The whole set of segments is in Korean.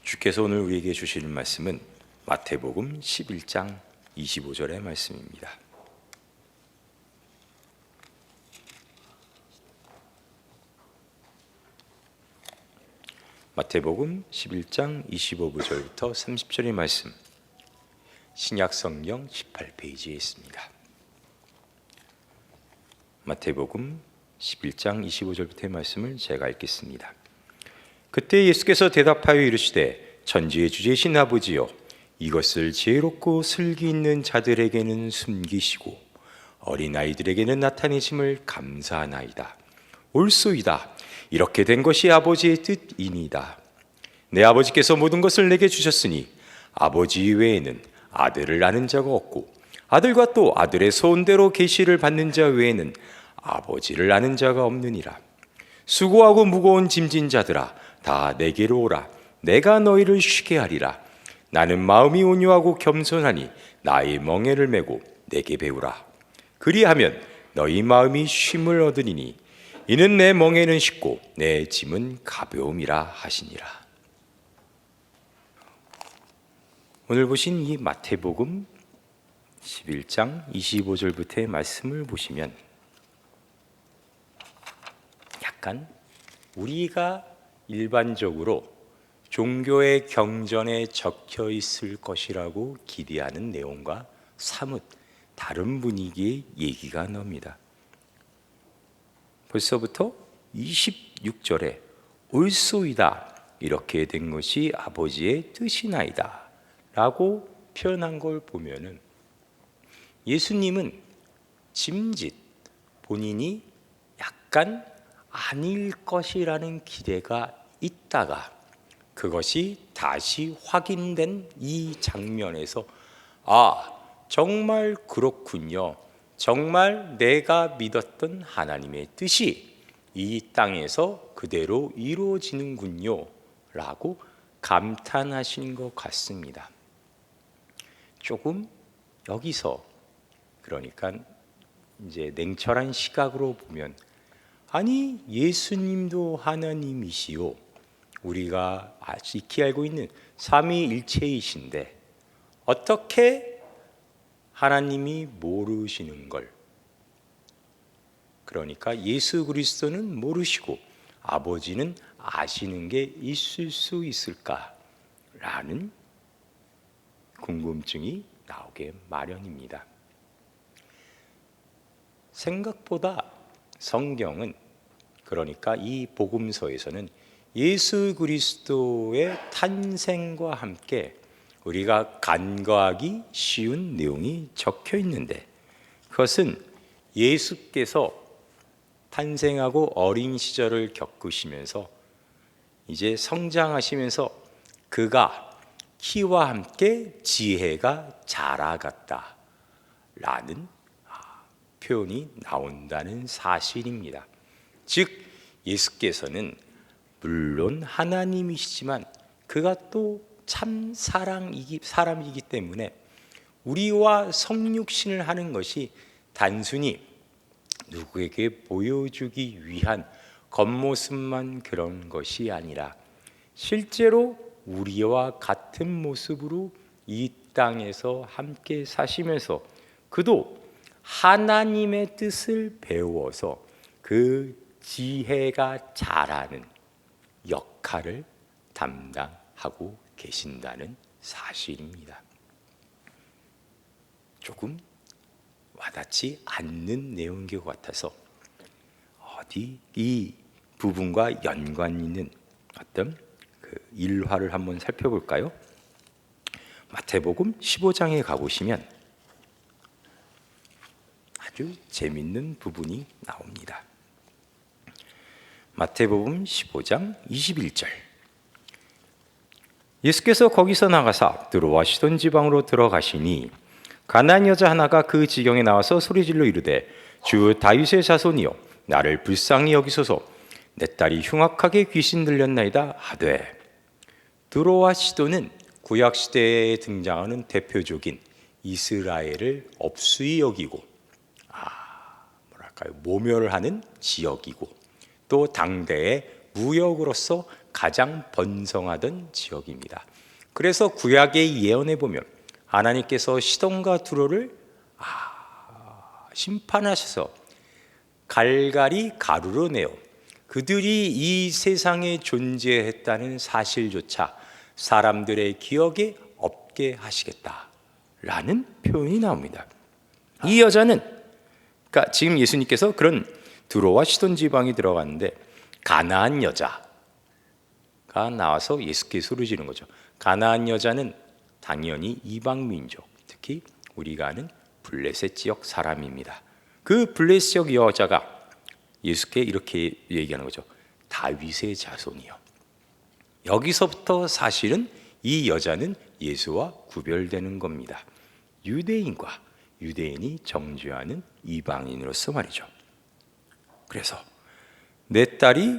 주께서 오늘 우리에게 주시는 말씀은 마태복음 11장 25절의 말씀입니다. 마태복음 11장 25절부터 30절의 말씀, 신약성경 18페이지에 있습니다. 마태복음 11장 25절부터의 말씀을 제가 읽겠습니다. 그때 예수께서 대답하여 이르시되 천지의 주제신 아버지여, 이것을 지혜롭고 슬기 있는 자들에게는 숨기시고 어린아이들에게는 나타내심을 감사하나이다. 옳소이다. 이렇게 된 것이 아버지의 뜻이니이다. 내 아버지께서 모든 것을 내게 주셨으니 아버지 외에는 아들을 아는 자가 없고 아들과 또 아들의 소원대로 계시를 받는 자 외에는 아버지를 아는 자가 없느니라. 수고하고 무거운 짐진 자들아, 다 내게로 오라. 내가 너희를 쉬게 하리라. 나는 마음이 온유하고 겸손하니 나의 멍에를 메고 내게 배우라. 그리하면 너희 마음이 쉼을 얻으리니 이는 내 멍에는 쉽고 내 짐은 가벼움이라 하시니라. 오늘 보신 이 마태복음 11장 25절부터의 말씀을 보시면 약간 우리가 일반적으로 종교의 경전에 적혀 있을 것이라고 기대하는 내용과 사뭇 다른 분위기의 얘기가 나옵니다. 벌써부터 26절에 옳소이다. 이렇게 된 것이 아버지의 뜻이나이다 라고 표현한 걸 보면은 예수님은 짐짓 본인이 약간 아닐 것이라는 기대가 있다가 그것이 다시 확인된 이 장면에서 정말 그렇군요. 정말 내가 믿었던 하나님의 뜻이 이 땅에서 그대로 이루어지는군요 라고 감탄하시는 것 같습니다. 조금 여기서 그러니까 이제 냉철한 시각으로 보면 아니 예수님도 하나님이시요 우리가 익히 알고 있는 삼위일체이신데 어떻게 하나님이 모르시는 걸, 그러니까 예수 그리스도는 모르시고 아버지는 아시는 게 있을 수 있을까라는 궁금증이 나오게 마련입니다. 생각보다 성경은, 그러니까 이 복음서에서는 예수 그리스도의 탄생과 함께 우리가 간과하기 쉬운 내용이 적혀 있는데 그것은 예수께서 탄생하고 어린 시절을 겪으시면서 이제 성장하시면서 그가 키와 함께 지혜가 자라갔다라는 표현이 나온다는 사실입니다. 즉 예수께서는 물론 하나님이시지만 그가 또 참 사람이기 때문에 우리와 성육신을 하는 것이 단순히 누구에게 보여주기 위한 겉모습만 그런 것이 아니라 실제로 우리와 같은 모습으로 이 땅에서 함께 사시면서 그도 하나님의 뜻을 배워서 그 지혜가 자라는 역할을 담당하고 계신다는 사실입니다. 조금 와닿지 않는 내용인 것 같아서 어디 이 부분과 연관 있는 어떤 그 일화를 한번 살펴볼까요? 마태복음 15장에 가보시면 아주 재밌는 부분이 나옵니다. 마태복음 15장 21절, 예수께서 거기서 나가사 들어와 시돈 지방으로 들어가시니 가나안 여자 하나가 그 지경에 나와서 소리질러 이르되 주 다윗의 자손이여 나를 불쌍히 여기소서, 내 딸이 흉악하게 귀신 들렸나이다 하되. 드로와 시돈은 구약 시대에 등장하는 대표적인 이스라엘을 업수히 여기고 모멸하는 지역이고 또 당대의 무역으로서 가장 번성하던 지역입니다. 그래서 구약의 예언에 보면 하나님께서 시돈과 두로를 심판하셔서 갈갈이 가루로 내어 그들이 이 세상에 존재했다는 사실조차 사람들의 기억에 없게 하시겠다라는 표현이 나옵니다. 이 여자는, 그러니까 지금 예수님께서 그런 두로와 시돈 지방이 들어갔는데 가나안 여자가 나와서 예수께 소리 지르는 거죠. 가나안 여자는 당연히 이방 민족, 특히 우리가 아는 블레셋 지역 사람입니다. 그 블레셋 지역 여자가 예수께 이렇게 얘기하는 거죠. 다윗의 자손이요. 여기서부터 사실은 이 여자는 예수와 구별되는 겁니다. 유대인과 유대인이 정죄하는 이방인으로서 말이죠. 그래서 내 딸이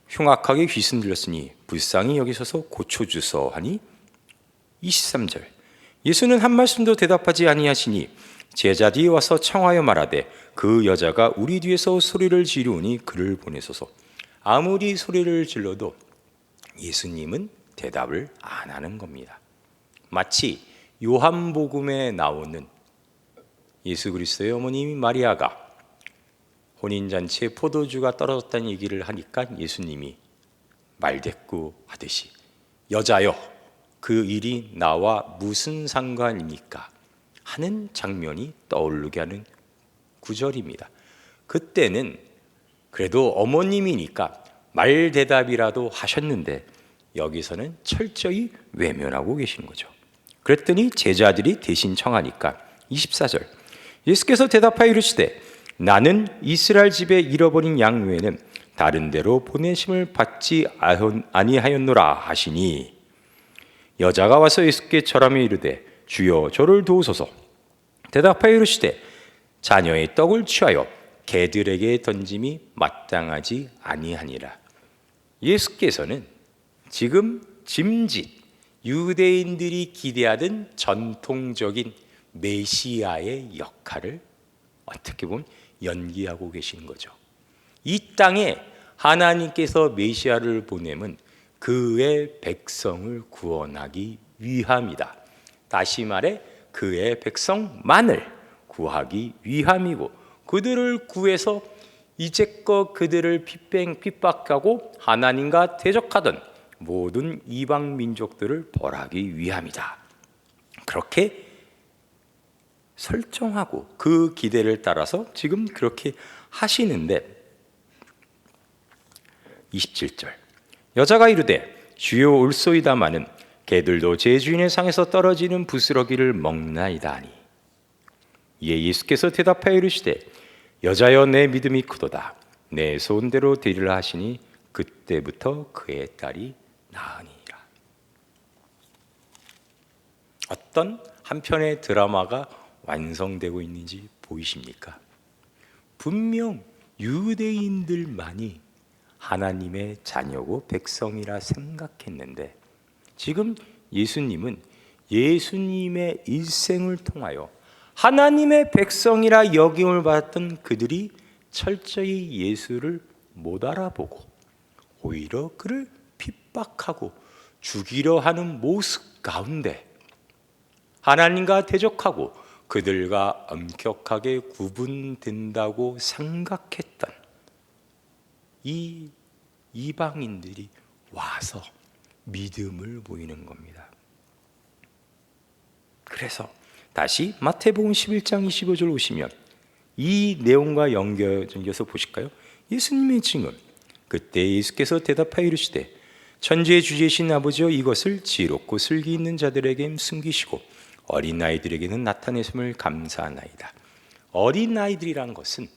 흉악하게 귀신 들렸으니 불쌍히 여기셔서 고쳐주소 하니 23절 예수는 한 말씀도 대답하지 아니하시니 제자들이 와서 청하여 말하되 그 여자가 우리 뒤에서 소리를 지르니 그를 보내소서. 아무리 소리를 질러도 예수님은 대답을 안 하는 겁니다. 마치 요한복음에 나오는 예수 그리스도의 어머니 마리아가 혼인잔치에 포도주가 떨어졌다는 얘기를 하니까 예수님이 말대꾸하듯이 여자여 그 일이 나와 무슨 상관입니까? 하는 장면이 떠오르게 하는 구절입니다. 그때는 그래도 어머님이니까 말대답이라도 하셨는데 여기서는 철저히 외면하고 계시는 거죠. 그랬더니 제자들이 대신 청하니까 24절 예수께서 대답하여 이르시되 나는 이스라엘 집에 잃어버린 양 외에는 다른 데로 보내심을 받지 아니하였노라 하시니 여자가 와서 예수께 절하며 이르되 주여 저를 도우소서. 대답하여 이르시되 자녀의 떡을 취하여 개들에게 던짐이 마땅하지 아니하니라. 예수께서는 지금 짐짓 유대인들이 기대하던 전통적인 메시아의 역할을 어떻게 보면 연기하고 계시는 거죠. 이 땅에 하나님께서 메시아를 보내면 그의 백성을 구원하기 위함이다. 다시 말해 그의 백성만을 구하기 위함이고 그들을 구해서 이제껏 그들을 핍박하고 하나님과 대적하던 모든 이방 민족들을 벌하기 위함이다. 그렇게 설정하고 그 기대를 따라서 지금 그렇게 하시는데 27절 여자가 이르되 주여 올소이다마는 개들도 제 주인의 상에서 떨어지는 부스러기를 먹나이다 하니 이에 예수께서 대답하여 이르시되 여자여 내 믿음이 크도다 내 소원대로 되리라 하시니 그때부터 그의 딸이 나으니라. 어떤 한편의 드라마가 완성되고 있는지 보이십니까? 분명 유대인들만이 하나님의 자녀고 백성이라 생각했는데 지금 예수님은 예수님의 일생을 통하여 하나님의 백성이라 여김을 받았던 그들이 철저히 예수를 못 알아보고 오히려 그를 핍박하고 죽이려 하는 모습 가운데 하나님과 대적하고 그들과 엄격하게 구분된다고 생각했던 이 이방인들이 와서 믿음을 보이는 겁니다. 그래서 다시 마태복음 11장 25절 오시면 이 내용과 연결해서 보실까요? 예수님의 증언. 그때 예수께서 대답하여 이르시되 천지의 주제신 아버지여 이것을 지혜롭고 슬기 있는 자들에게 숨기시고 어린아이들에게는 나타내심을 감사하나이다. 어린아이들이란 것은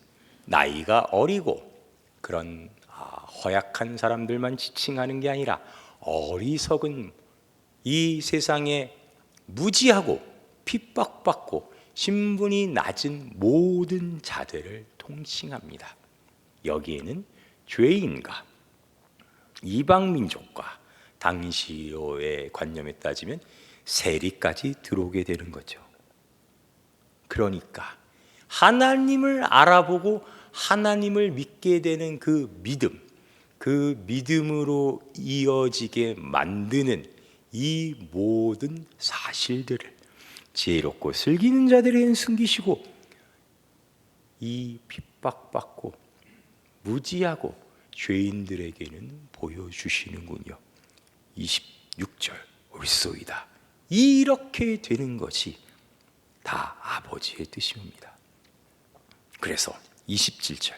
나이가 어리고 그런 허약한 사람들만 지칭하는 게 아니라 어리석은 이 세상에 무지하고 핍박받고 신분이 낮은 모든 자들을 통칭합니다. 여기에는 죄인과 이방민족과 당시의 관념에 따지면 세리까지 들어오게 되는 거죠. 그러니까 하나님을 알아보고 하나님을 믿게 되는 그 믿음, 그 그 믿음으로 이어지게 만드는 이 모든 사실들을 지혜롭고 슬기는 자들에게는 숨기시고 이 핍박받고 무지하고 죄인들에게는 보여주시는군요. 26절 옳소이다. 이렇게 되는 것이 다 아버지의 뜻입니다. 그래서 27절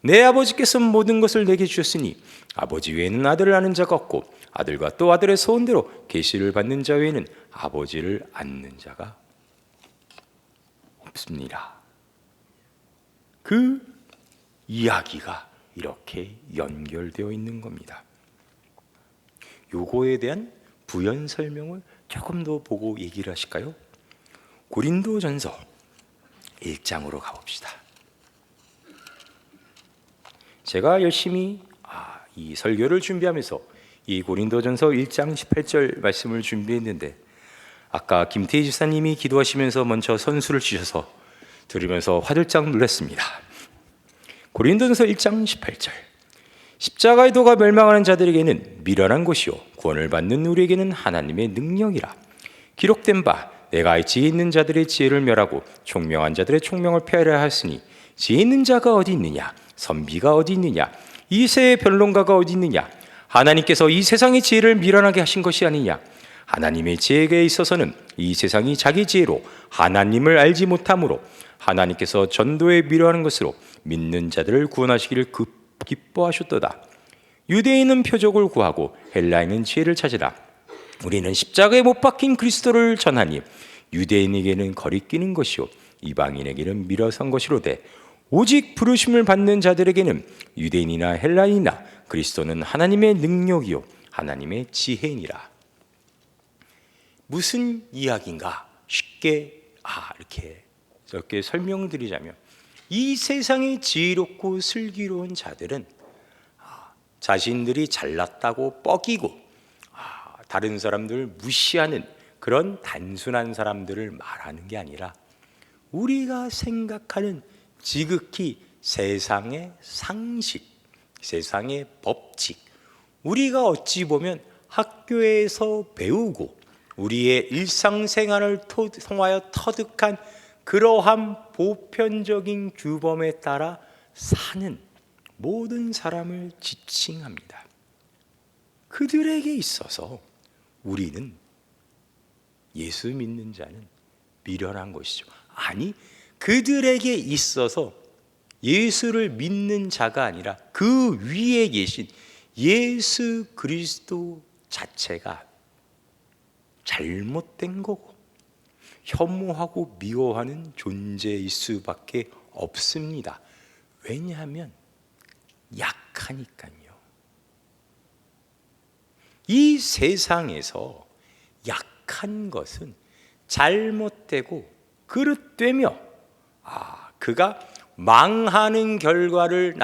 내 아버지께서 모든 것을 내게 주셨으니 아버지 외에는 아들을 아는 자가 없고 아들과 또 아들의 소원대로 계시를 받는 자 외에는 아버지를 아는 자가 없습니다. 그 이야기가 이렇게 연결되어 있는 겁니다. 요거에 대한 부연 설명을 조금 더 보고 얘기를 하실까요? 고린도전서 1장으로 가봅시다. 제가 열심히 이 설교를 준비하면서 이 고린도전서 1장 18절 말씀을 준비했는데 아까 김태희 집사님이 기도하시면서 먼저 선수를 주셔서 들으면서 화들짝 놀랐습니다. 고린도전서 1장 18절 십자가의 도가 멸망하는 자들에게는 미련한 것이요 구원을 받는 우리에게는 하나님의 능력이라. 기록된 바 내가 지혜 있는 자들의 지혜를 멸하고 총명한 자들의 총명을 폐하려 하였으니 지혜 있는 자가 어디 있느냐 선비가 어디 있느냐 이 세의 변론가가 어디 있느냐 하나님께서 이 세상의 지혜를 미련하게 하신 것이 아니냐 하나님의 지혜에 있어서는 이 세상이 자기 지혜로 하나님을 알지 못함으로 하나님께서 전도에 미련한 것으로 믿는 자들을 구원하시기를 기뻐하셨도다. 유대인은 표적을 구하고 헬라인은 지혜를 찾으라. 우리는 십자가에 못 박힌 그리스도를 전하니 유대인에게는 거리끼는 것이요 이방인에게는 미뤄선 것이로되 오직 부르심을 받는 자들에게는 유대인이나 헬라인이나 그리스도는 하나님의 능력이요 하나님의 지혜니라. 무슨 이야기인가 쉽게 이렇게 설명드리자면 이 세상의 지혜롭고 슬기로운 자들은 자신들이 잘났다고 뻐기고 다른 사람들을 무시하는 그런 단순한 사람들을 말하는 게 아니라 우리가 생각하는 지극히 세상의 상식, 세상의 법칙, 우리가 어찌 보면 학교에서 배우고 우리의 일상생활을 통하여 터득한 그러한 보편적인 규범에 따라 사는 모든 사람을 지칭합니다. 그들에게 있어서 우리는 예수 믿는 자는 미련한 것이죠. 아니, 그들에게 있어서 예수를 믿는 자가 아니라 그 위에 계신 예수 그리스도 자체가 잘못된 거고 혐오하고 미워하는 존재일 수밖에 없습니다. 왜냐하면 약하니까요. 이 세상에서 약한 것은 잘못되고 그릇되며 그가 망하는 결과를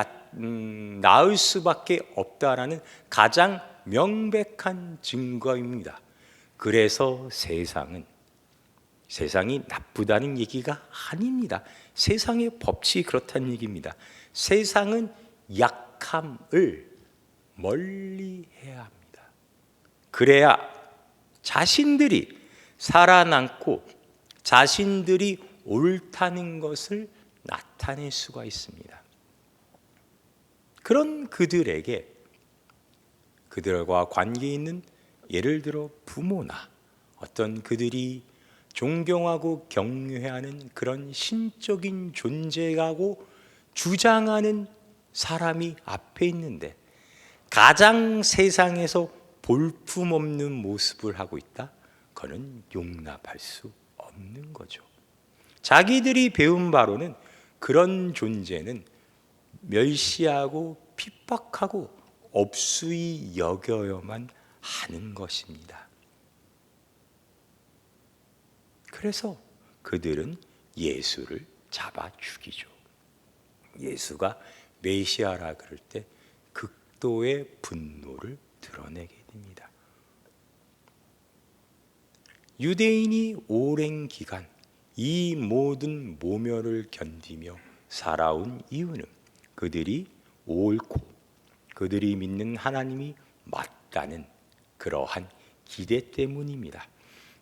낳을 수밖에 없다라는 가장 명백한 증거입니다. 그래서 세상이 나쁘다는 얘기가 아닙니다. 세상의 법칙이 그렇다는 얘기입니다. 세상은 약함을 멀리해야 합니다. 그래야 자신들이 살아남고 자신들이 옳다는 것을 나타낼 수가 있습니다. 그런 그들과 관계 있는 예를 들어 부모나 어떤 그들이 존경하고 경외하는 그런 신적인 존재라고 주장하는 사람이 앞에 있는데 가장 세상에서 볼품없는 모습을 하고 있다? 그거는 용납할 수 없는 거죠. 자기들이 배운 바로는 그런 존재는 멸시하고 핍박하고 업수히 여겨야만 하는 것입니다. 그래서 그들은 예수를 잡아 죽이죠. 예수가 메시아라 그럴 때 극도의 분노를 드러내게 됩니다. 유대인이 오랜 기간 이 모든 모멸을 견디며 살아온 이유는 그들이 옳고 그들이 믿는 하나님이 맞다는 그러한 기대 때문입니다.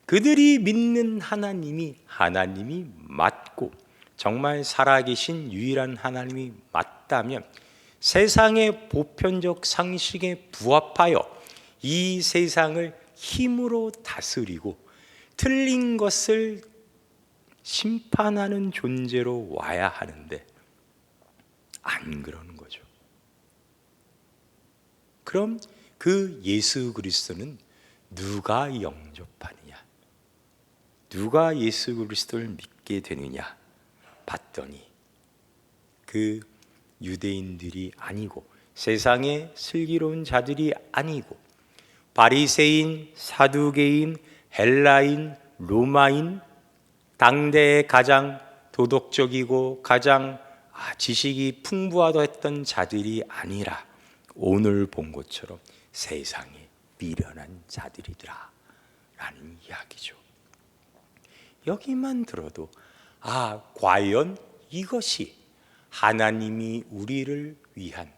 그들이 믿는 하나님이 맞고 정말 살아계신 유일한 하나님이 맞다면 세상의 보편적 상식에 부합하여 이 세상을 힘으로 다스리고 틀린 것을 심판하는 존재로 와야 하는데 안 그러는 거죠. 그럼 그 예수 그리스도는 누가 영접하느냐? 누가 예수 그리스도를 믿게 되느냐? 봤더니 그 유대인들이 아니고 세상의 슬기로운 자들이 아니고 바리새인, 사두개인, 헬라인, 로마인, 당대의 가장 도덕적이고 가장 지식이 풍부하던 자들이 아니라 오늘 본 것처럼 세상에 미련한 자들이더라 라는 이야기죠. 여기만 들어도 과연 이것이 하나님이 우리를 위한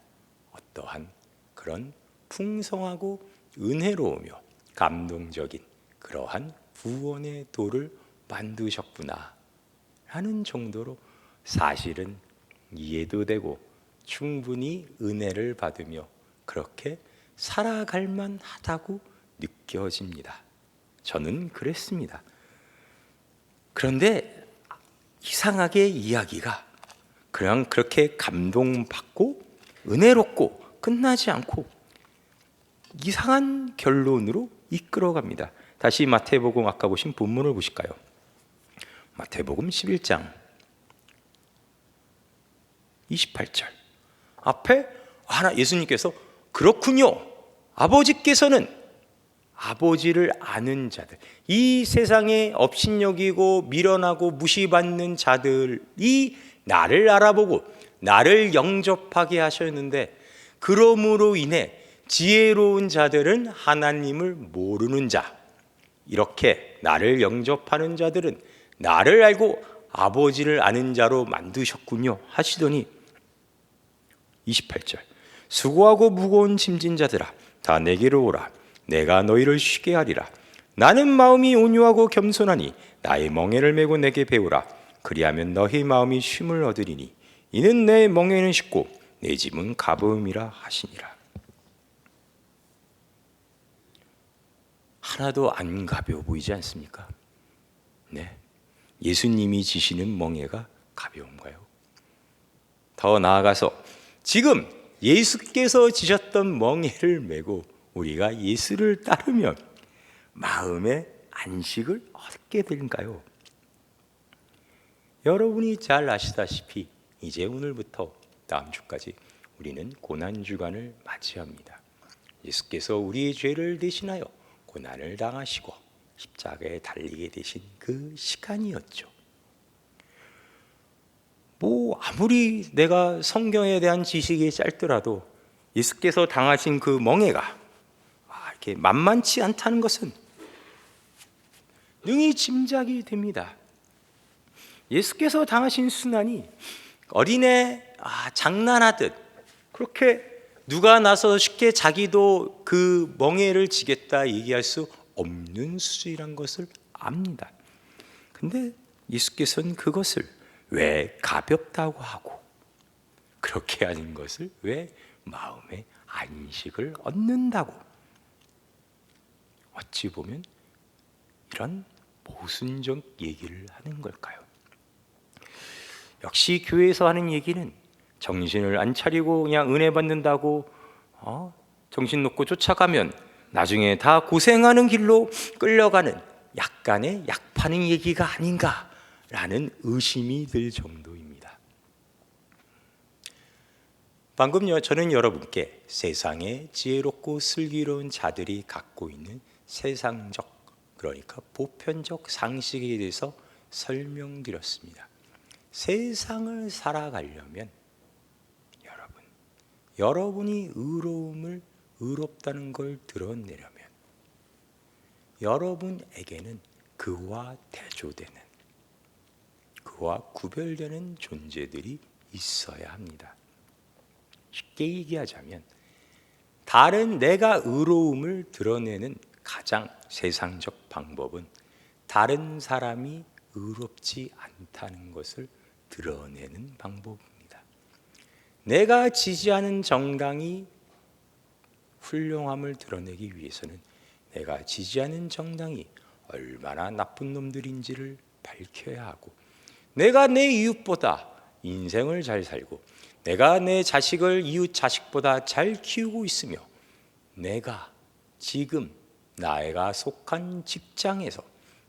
어떠한 그런 풍성하고 은혜로우며 감동적인 그러한 구원의 도를 만드셨구나 하는 정도로 사실은 이해도 되고 충분히 은혜를 받으며 그렇게 살아갈 만하다고 느껴집니다. 저는 그랬습니다. 그런데 이상하게 이야기가 그냥 그렇게 감동받고 은혜롭고 끝나지 않고 이상한 결론으로 이끌어갑니다. 다시 마태복음 아까 보신 본문을 보실까요? 마태복음 11장 28절 앞에 예수님께서 그렇군요. 아버지께서는 아버지를 아는 자들, 이 세상에 업신여기고 미련하고 무시받는 자들이 나를 알아보고 나를 영접하게 하셨는데 그러므로 인해 지혜로운 자들은 하나님을 모르는 자, 이렇게 나를 영접하는 자들은 나를 알고 아버지를 아는 자로 만드셨군요 하시더니 28절 수고하고 무거운 짐진 자들아 다 내게로 오라 내가 너희를 쉬게 하리라 나는 마음이 온유하고 겸손하니 나의 멍에를 메고 내게 배우라 그리하면 너희 마음이 쉼을 얻으리니 이는 내 멍에는 쉽고 내 짐은 가벼움이라 하시니라. 하나도 안 가벼워 보이지 않습니까? 네, 예수님이 지시는 멍에가 가벼운가요? 더 나아가서 지금 예수께서 지셨던 멍에를 메고 우리가 예수를 따르면 마음의 안식을 얻게 될까요? 여러분이 잘 아시다시피 이제 오늘부터 다음 주까지 우리는 고난주간을 맞이합니다. 예수께서 우리의 죄를 대신하여 고난을 당하시고 십자가에 달리게 되신 그 시간이었죠. 아무리 내가 성경에 대한 지식이 짧더라도 예수께서 당하신 그 멍에가 이렇게 만만치 않다는 것은 능히 짐작이 됩니다. 예수께서 당하신 순환이 어린애 장난하듯 그렇게 누가 나서 쉽게 자기도 그 멍에를 지겠다 얘기할 수 없는 수준이란 것을 압니다. 근데 예수께서는 그것을 왜 가볍다고 하고 그렇게 하는 것을 왜 마음의 안식을 얻는다고 어찌 보면 이런 모순적 얘기를 하는 걸까요? 역시 교회에서 하는 얘기는 정신을 안 차리고 그냥 은혜 받는다고 정신 놓고 쫓아가면 나중에 다 고생하는 길로 끌려가는 약간의 약 파는 얘기가 아닌가라는 의심이 들 정도입니다. 방금요 저는 여러분께 세상에 지혜롭고 슬기로운 자들이 갖고 있는 세상적 그러니까 보편적 상식에 대해서 설명드렸습니다. 세상을 살아가려면 여러분이 의롭다는 걸 드러내려면 여러분에게는 그와 대조되는 그와 구별되는 존재들이 있어야 합니다. 쉽게 얘기하자면 다른 내가 의로움을 드러내는 가장 세상적 방법은 다른 사람이 의롭지 않다는 것을 드러내는 방법입니다. 내가 지지하는 정당이 훌륭함을 드러내기 위해서는 내가 지지하는 정당이 얼마나 나쁜 놈들인지를 밝혀야 하고, 내가 내 이웃보다 인생을 잘 살고, 내가 내 자식을 이웃 자식보다 잘 키우고 있으며, 내가 지금 내가 속한 직장에서,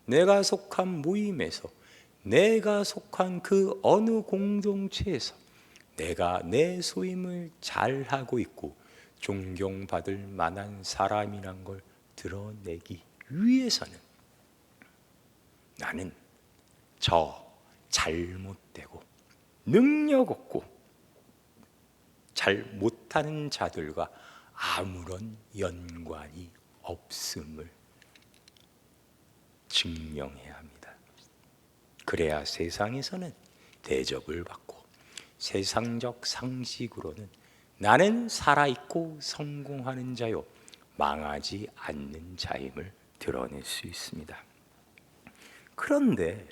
내가 속한 모임에서, 내가 속한 그 어느 공동체에서 내가 내 소임을 잘하고 있고 존경받을 만한 사람이란 걸 드러내기 위해서는 나는 저 잘못되고 능력 없고 잘 못하는 자들과 아무런 연관이 없음을 증명해야 합니다. 그래야 세상에서는 대접을 받고 세상적 상식으로는 나는 살아있고 성공하는 자요 망하지 않는 자임을 드러낼 수 있습니다. 그런데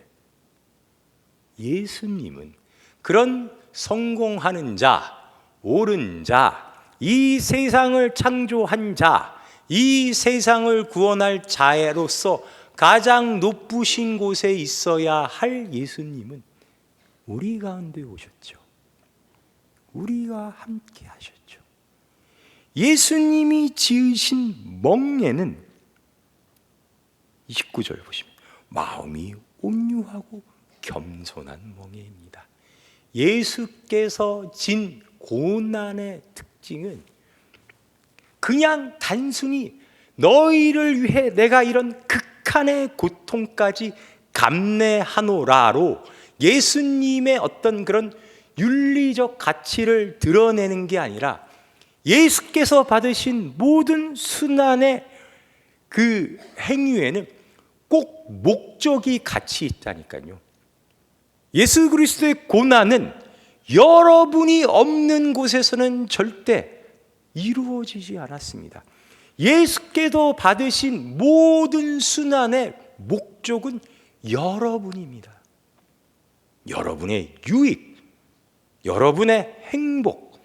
예수님은 그런 성공하는 자, 옳은 자, 이 세상을 창조한 자, 이 세상을 구원할 자로서 가장 높으신 곳에 있어야 할 예수님은 우리 가운데 오셨죠. 우리가 함께 하셨죠. 예수님이 지으신 멍에는 29절 보시면 마음이 온유하고 겸손한 멍에입니다. 예수께서 진 고난의 특징은 그냥 단순히 너희를 위해 내가 이런 극한의 고통까지 감내하노라로 예수님의 어떤 그런 윤리적 가치를 드러내는 게 아니라 예수께서 받으신 모든 순환의 그 행위에는 꼭 목적이 같이 있다니까요. 예수 그리스도의 고난은 여러분이 없는 곳에서는 절대 이루어지지 않았습니다. 예수께서 받으신 모든 순환의 목적은 여러분입니다. 여러분의 유익, 여러분의 행복.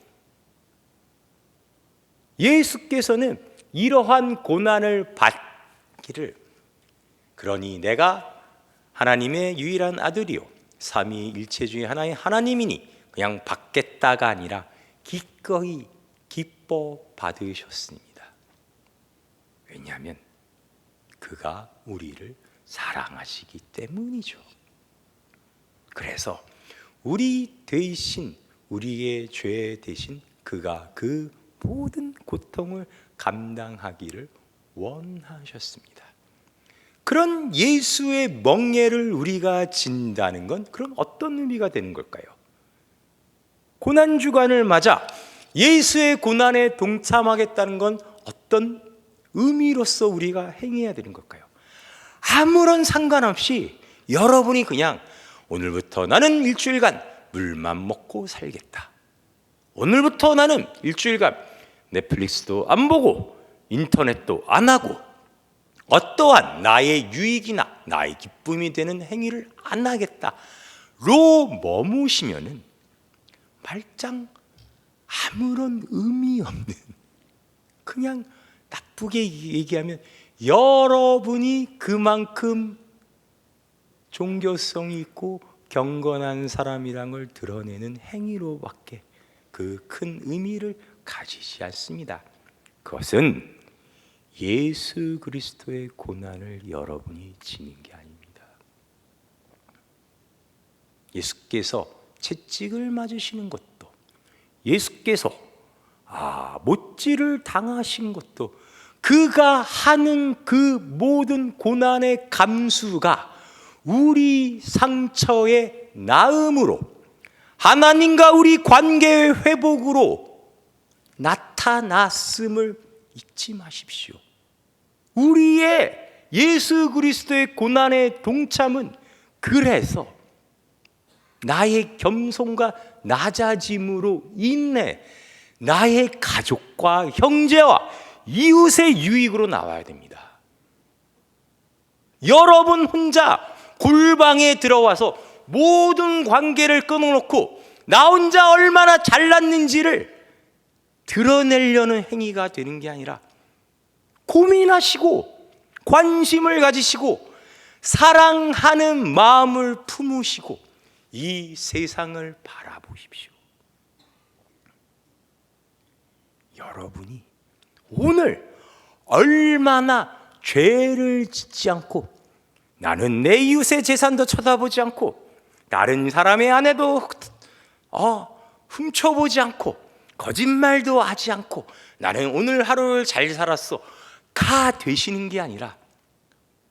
예수께서는 이러한 고난을 받기를, 그러니 내가 하나님의 유일한 아들이요 삼위일체 중에 하나인 하나님이니 그냥 받겠다가 아니라 기꺼이 기뻐 받으셨습니다. 왜냐하면 그가 우리를 사랑하시기 때문이죠. 그래서 우리 대신, 우리의 죄 대신 그가 그 모든 고통을 감당하기를 원하셨습니다. 그런 예수의 멍에를 우리가 진다는 건 그럼 어떤 의미가 되는 걸까요? 고난주간을 맞아 예수의 고난에 동참하겠다는 건 어떤 의미로서 우리가 행해야 되는 걸까요? 아무런 상관없이 여러분이 그냥 오늘부터 나는 일주일간 물만 먹고 살겠다. 오늘부터 나는 일주일간 넷플릭스도 안 보고 인터넷도 안 하고 어떠한 나의 유익이나 나의 기쁨이 되는 행위를 안 하겠다로 머무시면은 말짱 아무런 의미 없는, 그냥 나쁘게 얘기하면 여러분이 그만큼 종교성이 있고 경건한 사람이란 걸 드러내는 행위로밖에 그 큰 의미를 가지지 않습니다. 그것은 예수 그리스도의 고난을 여러분이 지닌 게 아닙니다. 예수께서 채찍을 맞으시는 것도, 예수께서 못질을 당하신 것도, 그가 하는 그 모든 고난의 감수가 우리 상처의 나음으로, 하나님과 우리 관계의 회복으로 나타났음을 잊지 마십시오. 우리의 예수 그리스도의 고난의 동참은 그래서 나의 겸손과 낮아짐으로 인해 나의 가족과 형제와 이웃의 유익으로 나와야 됩니다. 여러분 혼자 골방에 들어와서 모든 관계를 끊어놓고 나 혼자 얼마나 잘났는지를 드러내려는 행위가 되는 게 아니라 고민하시고 관심을 가지시고 사랑하는 마음을 품으시고 이 세상을 바라보십시오. 여러분이 오늘 얼마나 죄를 짓지 않고 나는 내 이웃의 재산도 쳐다보지 않고 다른 사람의 아내도 훔쳐보지 않고 거짓말도 하지 않고 나는 오늘 하루를 잘 살았어 가 되시는 게 아니라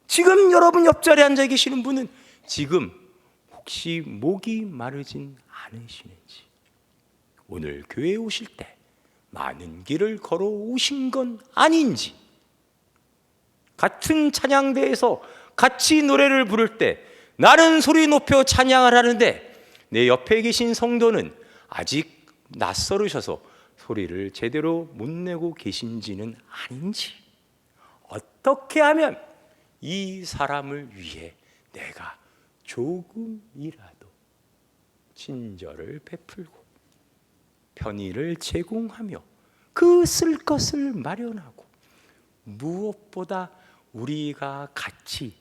지금 여러분 옆자리에 앉아 계시는 분은 지금 혹시 목이 마르진 않으시는지, 오늘 교회에 오실 때 많은 길을 걸어오신 건 아닌지, 같은 찬양대에서 같이 노래를 부를 때 나는 소리 높여 찬양을 하는데 내 옆에 계신 성도는 아직 낯설으셔서 소리를 제대로 못 내고 계신지는 아닌지, 어떻게 하면 이 사람을 위해 내가 조금이라도 친절을 베풀고 편의를 제공하며 그 쓸 것을 마련하고 무엇보다 우리가 같이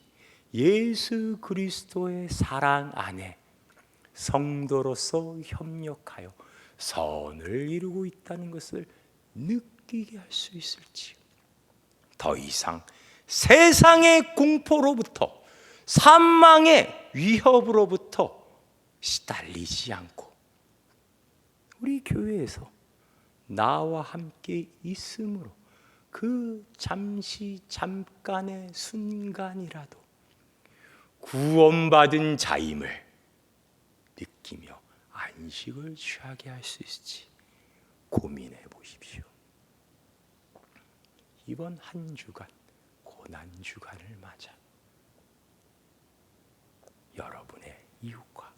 예수 그리스도의 사랑 안에 성도로서 협력하여 선을 이루고 있다는 것을 느끼게 할 수 있을지, 더 이상 세상의 공포로부터 사망의 위협으로부터 시달리지 않고 우리 교회에서 나와 함께 있음으로 그 잠깐의 순간이라도 구원받은 자임을 느끼며 안식을 취하게 할 수 있을지 고민해 보십시오. 이번 한 주간 고난 주간을 맞아 여러분의 이웃과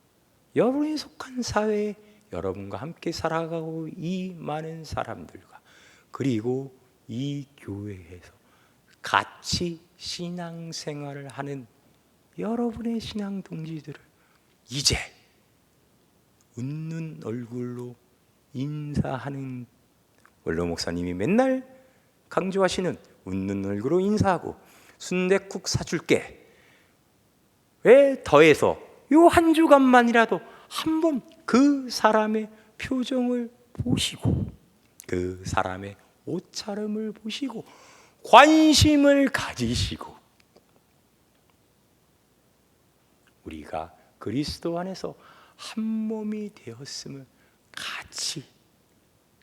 여러분이 속한 사회에 여러분과 함께 살아가고 이 많은 사람들과 그리고 이 교회에서 같이 신앙생활을 하는 여러분의 신앙 동지들을 이제 웃는 얼굴로 인사하는, 원로 목사님이 맨날 강조하시는 웃는 얼굴로 인사하고 순댓국 사줄게, 왜 더해서 요 한 주간만이라도 한번 그 사람의 표정을 보시고 그 사람의 옷차림을 보시고 관심을 가지시고 우리가 그리스도 안에서 한 몸이 되었음을 같이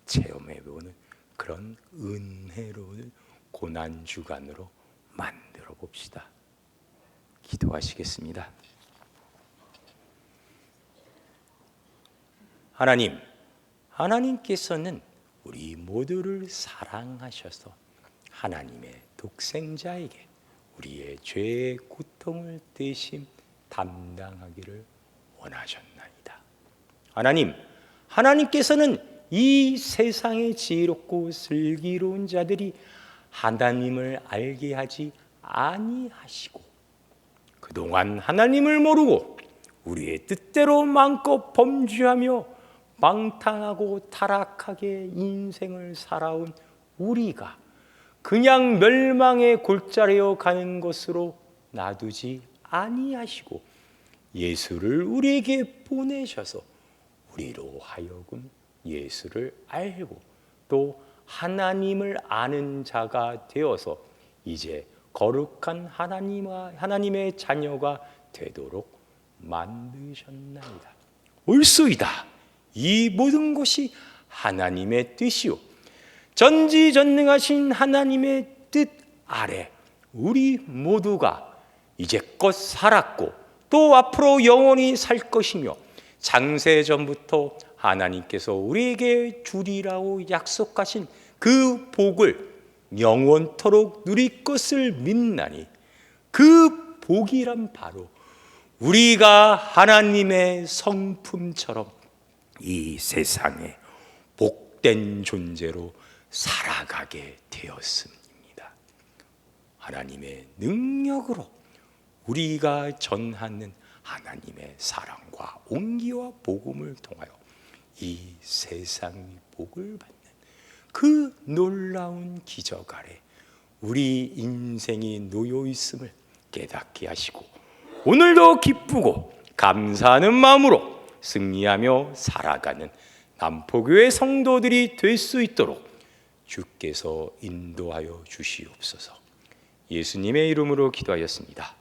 체험해보는 그런 은혜로운 고난주간으로 만들어 봅시다. 기도하시겠습니다. 하나님께서는 우리 모두를 사랑하셔서 하나님의 독생자에게 우리의 죄의 고통을 대신 담당하기를 원하셨나이다. 하나님께서는 이 세상의 지혜롭고 슬기로운 자들이 하나님을 알게 하지 아니하시고 그동안 하나님을 모르고 우리의 뜻대로 마음껏 범죄하며 방탕하고 타락하게 인생을 살아온 우리가 그냥 멸망의 골짜기로 가는 것으로 놔두지 아니하시고 예수를 우리에게 보내셔서 우리로 하여금 예수를 알고 또 하나님을 아는 자가 되어서 이제 거룩한 하나님의 자녀가 되도록 만드셨나이다. 옳소이다. 이 모든 것이 하나님의 뜻이요 전지전능하신 하나님의 뜻 아래 우리 모두가 이제껏 살았고 또 앞으로 영원히 살 것이며 창세전부터 하나님께서 우리에게 주리라고 약속하신 그 복을 영원토록 누릴 것을 믿나니 그 복이란 바로 우리가 하나님의 성품처럼 이 세상에 복된 복된 존재로 살아가게 되었습니다. 하나님의 능력으로 우리가 전하는 하나님의 사랑과 온기와 복음을 통하여 이 세상이 복을 받는 그 놀라운 기적 아래 우리 인생이 놓여 있음을 깨닫게 하시고 오늘도 기쁘고 감사하는 마음으로 승리하며 살아가는 남포교회 성도들이 될 수 있도록 주께서 인도하여 주시옵소서. 예수님의 이름으로 기도하였습니다.